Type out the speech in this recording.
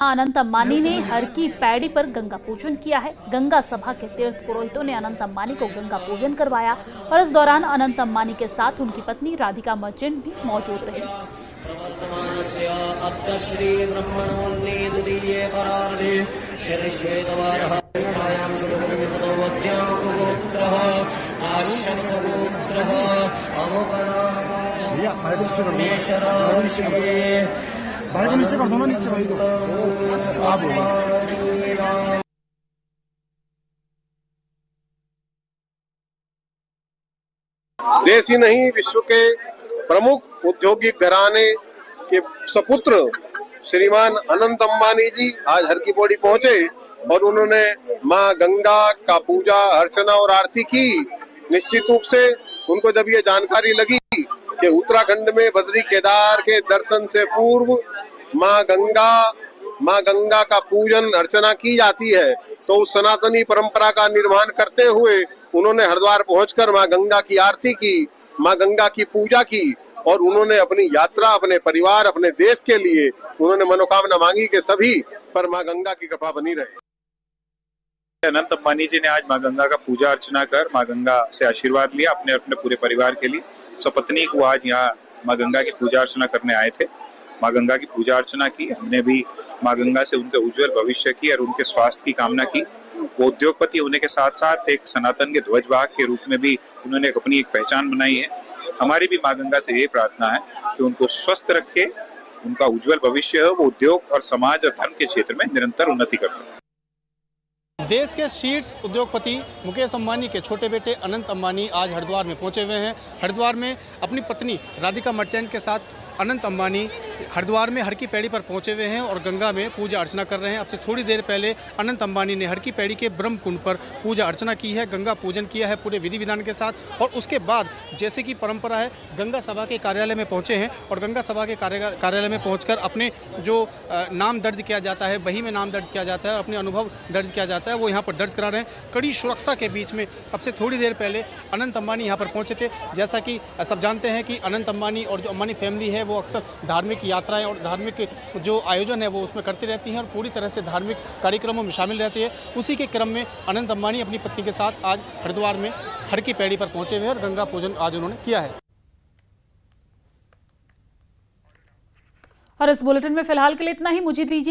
अनंत अंबानी ने हर की पैड़ी पर गंगा पूजन किया है। गंगा सभा के तीर्थ पुरोहितों ने अनंत अंबानी को गंगा पूजन करवाया और इस दौरान अनंत अंबानी के साथ उनकी पत्नी राधिका मर्चेंट भी मौजूद रही। भाई को नीचे कर दो ना, नीचे भाई को आप देश ही नहीं विश्व के प्रमुख औद्योगिक घराने के सपुत्र श्रीमान अनंत अंबानी जी आज हर की पौड़ी पहुंचे और उन्होंने मां गंगा का पूजा अर्चना और आरती की। निश्चित रूप से उनको जब ये जानकारी लगी कि उत्तराखंड में बद्री केदार के दर्शन से पूर्व मां गंगा का पूजन अर्चना की जाती है, तो उस सनातनी परंपरा का निर्वहन करते हुए उन्होंने हरिद्वार पहुंचकर मां गंगा की आरती की, मां गंगा की पूजा की और उन्होंने अपनी यात्रा, अपने परिवार, अपने देश के लिए उन्होंने मनोकामना मांगी कि सभी पर मां गंगा की कृपा बनी रहे। अनंत अंबानी जी ने आज मां गंगा का पूजा अर्चना कर मां गंगा से आशीर्वाद लिया अपने अपने पूरे परिवार के लिए। सपत्नी को आज यहाँ मां गंगा की पूजा अर्चना करने आए थे। मां गंगा की पूजा अर्चना की, हमने भी मां गंगा से उनके उज्जवल भविष्य की और उनके स्वास्थ्य की कामना की। वो उद्योगपति होने के साथ साथ एक सनातन के ध्वजवाहक के रूप में भी उन्होंने अपनी एक पहचान बनाई है। हमारी भी मां गंगा से यही प्रार्थना है कि उनको स्वस्थ रखे, उनका उज्जवल भविष्य हो, वो उद्योग और समाज और धर्म के क्षेत्र में निरंतर उन्नति करते हैं। देश के शीर्ष उद्योगपति मुकेश अंबानी के छोटे बेटे अनंत अंबानी आज हरिद्वार में पहुंचे हुए हैं। हरिद्वार में अपनी पत्नी राधिका मर्चेंट के साथ अनंत अंबानी हरिद्वार में हर की पैड़ी पर पहुंचे हुए हैं और गंगा में पूजा अर्चना कर रहे हैं। अब से थोड़ी देर पहले अनंत अंबानी ने हर की पैड़ी के ब्रह्म कुंड पर पूजा अर्चना की है, गंगा पूजन किया है पूरे विधि विधान के साथ। और उसके बाद जैसे कि परंपरा है, गंगा सभा के कार्यालय में पहुंचे हैं और गंगा सभा के कार्यालय में पहुंचकर अपने जो नाम दर्ज किया जाता है, बही में नाम दर्ज किया जाता है और अपने अनुभव दर्ज किया जाता है, वो यहाँ पर दर्ज करा रहे हैं। कड़ी सुरक्षा के बीच में अब से थोड़ी देर पहले अनंत अंबानी यहाँ पर पहुंचे थे। जैसा कि सब जानते हैं कि अनंत अंबानी और जो अंबानी फैमिली है वो अक्सर धार्मिक यात्राएं और धार्मिक जो आयोजन है वो उसमें करती रहती हैं और पूरी तरह से धार्मिक कार्यक्रमों में शामिल रहती है। उसी के क्रम में अनंत अंबानी अपनी पत्नी के साथ आज हरिद्वार में हर की पैड़ी पर पहुंचे हुए और गंगा पूजन आज उन्होंने किया है। और इस बुलेटिन में फिलहाल के लिए इतना ही। मुझे दीजिए।